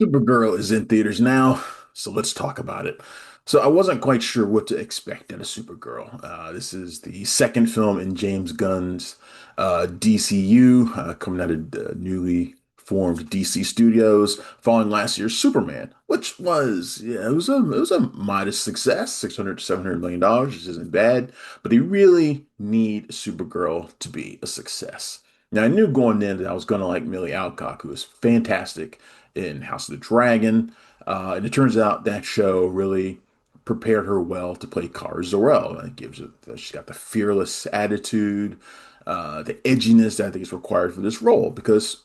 Supergirl is in theaters now, so let's talk about it. So I wasn't quite sure what to expect out of Supergirl. This is the second film in James Gunn's DCU, coming out of the newly formed DC Studios, following last year's Superman, which was it was a modest success, 600 to 700 million dollars, which isn't bad, but they really need Supergirl to be a success. Now I knew going in that I was gonna like Millie Alcock, who was fantastic in House of the Dragon. And it turns out that show really prepared her well to play Kara Zor-El. And it gives her, she's got the fearless attitude, the edginess that I think is required for this role because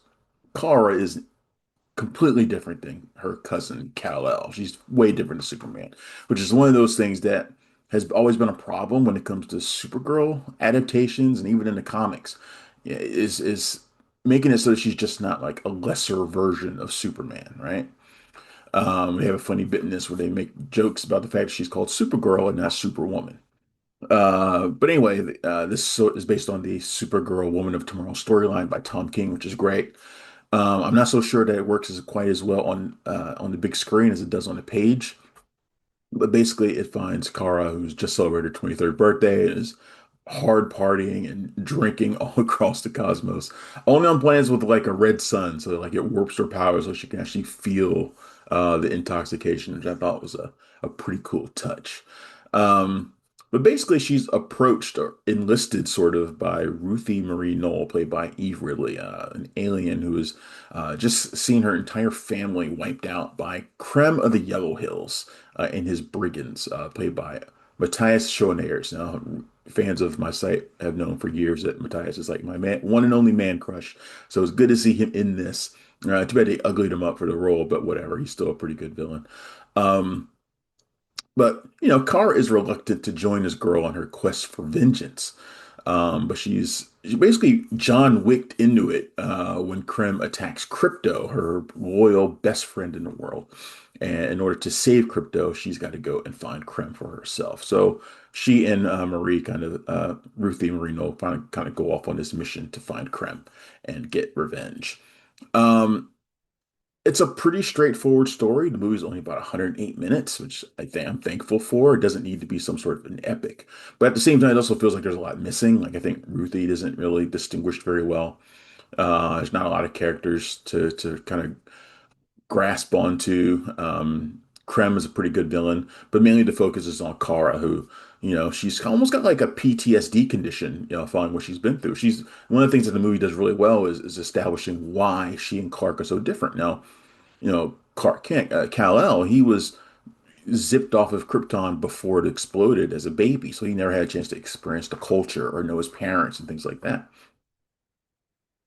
Kara is completely different than her cousin Kal-El. She's way different than Superman, which is one of those things that has always been a problem when it comes to Supergirl adaptations and even in the comics. Is making it so that she's just not like a lesser version of Superman, right? They have a funny bit in this where they make jokes about the fact she's called Supergirl and not Superwoman. But anyway, is based on the Supergirl Woman of Tomorrow storyline by Tom King, which is great. I'm not so sure that it works as quite as well on the big screen as it does on the page. But basically, it finds Kara, who's just celebrated her 23rd birthday, and is hard partying and drinking all across the cosmos. Only on planets with like a red sun, so like it warps her powers so she can actually feel the intoxication, which I thought was a pretty cool touch. But basically, she's approached or enlisted sort of by Ruthie Marie Knoll, played by Eve Ridley, an alien who has just seen her entire family wiped out by Krem of the Yellow Hills and his brigands, played by Matthias Schoenaerts. Now, fans of my site have known for years that Matthias is like my man, one and only man crush. So it's good to see him in this. Too bad they uglied him up for the role, but whatever. He's still a pretty good villain. Um, but Kara is reluctant to join this girl on her quest for vengeance. But she basically John Wicked into it when Krem attacks Crypto, her loyal best friend in the world. And in order to save Crypto, she's got to go and find Krem for herself. So she and Ruthie Marino kind of go off on this mission to find Krem and get revenge. Um, it's a pretty straightforward story. The movie's only about 108 minutes, which I think I'm thankful for. It doesn't need to be some sort of an epic. But at the same time, it also feels like there's a lot missing. Like I think Ruthie isn't really distinguished very well. There's not a lot of characters to kind of grasp onto. Krem is a pretty good villain, but mainly the focus is on Kara, who, she's almost got like a PTSD condition, following what she's been through. She's one of the things that the movie does really well is establishing why she and Clark are so different. Now, Clark Kent, Kal-El, he was zipped off of Krypton before it exploded as a baby, so he never had a chance to experience the culture or know his parents and things like that.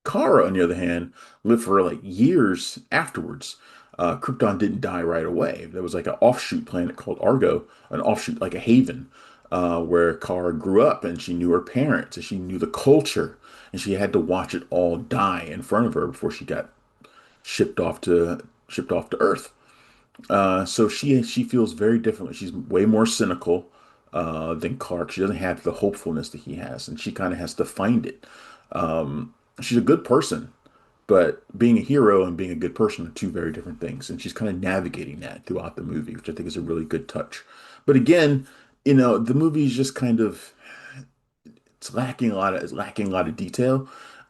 Kara, on the other hand, lived for like years afterwards. Krypton didn't die right away. There was like an offshoot planet called Argo, an offshoot like a haven, where Kara grew up and she knew her parents and she knew the culture and she had to watch it all die in front of her before she got shipped off to Earth. So she feels very differently. She's way more cynical than Clark. She doesn't have the hopefulness that he has, and she kind of has to find it. She's a good person, but being a hero and being a good person are two very different things. And she's kind of navigating that throughout the movie, which I think is a really good touch. But again, the movie is just kind of it's lacking a lot of detail.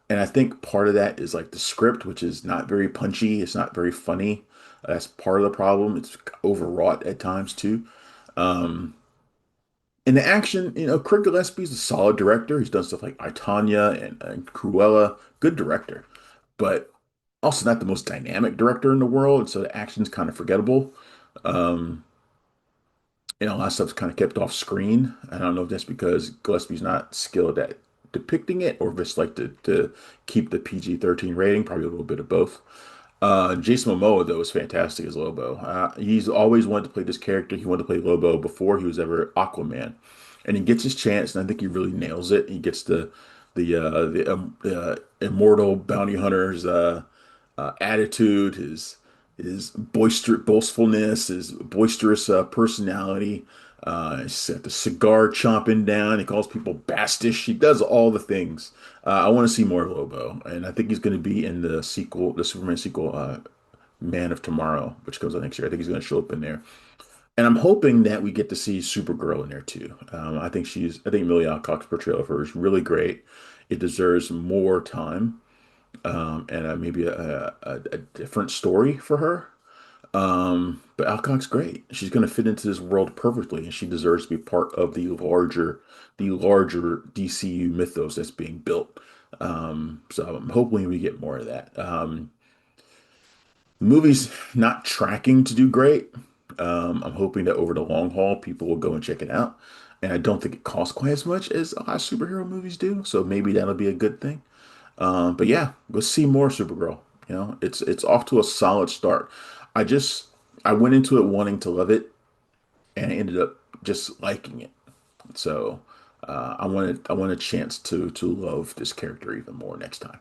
And I think part of that is like the script, which is not very punchy. It's not very funny. That's part of the problem. It's overwrought at times too. Um, in the action, Craig Gillespie's a solid director. He's done stuff like I, Tonya and Cruella. Good director, but also not the most dynamic director in the world. So the action's kind of forgettable. Um, a lot of stuff's kind of kept off screen. I don't know if that's because Gillespie's not skilled at depicting it or if it's like to keep the PG-13 rating, probably a little bit of both. Jason Momoa, though, is fantastic as Lobo. He's always wanted to play this character. He wanted to play Lobo before he was ever Aquaman. And he gets his chance, and I think he really nails it. He gets the immortal bounty hunter's attitude, his boastfulness, his boisterous personality. He's got the cigar chomping down. He calls people bastish. He does all the things. I want to see more Lobo, and I think he's going to be in the sequel, the Superman sequel, Man of Tomorrow, which comes out next year. I think he's going to show up in there. And I'm hoping that we get to see Supergirl in there too. I think Millie Alcock's portrayal of her is really great. It deserves more time, and maybe a different story for her. But Alcock's great. She's going to fit into this world perfectly, and she deserves to be part of the larger DCU mythos that's being built. So I'm hoping we get more of that. The movie's not tracking to do great. I'm hoping that over the long haul, people will go and check it out. And I don't think it costs quite as much as a lot of superhero movies do. So maybe that'll be a good thing. But yeah, let's see more Supergirl. You know, it's off to a solid start. I just I went into it wanting to love it, and I ended up just liking it. So I want a chance to love this character even more next time.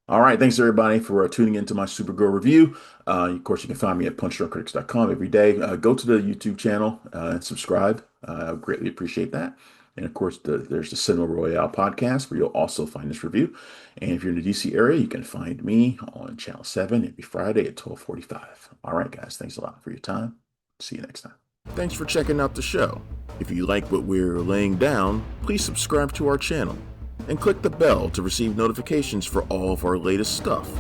All right, thanks everybody for tuning into my Supergirl review. Of course, you can find me at punchdrunkcritics.com every day. Go to the YouTube channel and subscribe. I greatly appreciate that. And of course, there's the Cinema Royale podcast where you'll also find this review. And if you're in the DC area, you can find me on Channel 7 every Friday at 12:45. All right, guys, thanks a lot for your time. See you next time. Thanks for checking out the show. If you like what we're laying down, please subscribe to our channel and click the bell to receive notifications for all of our latest stuff.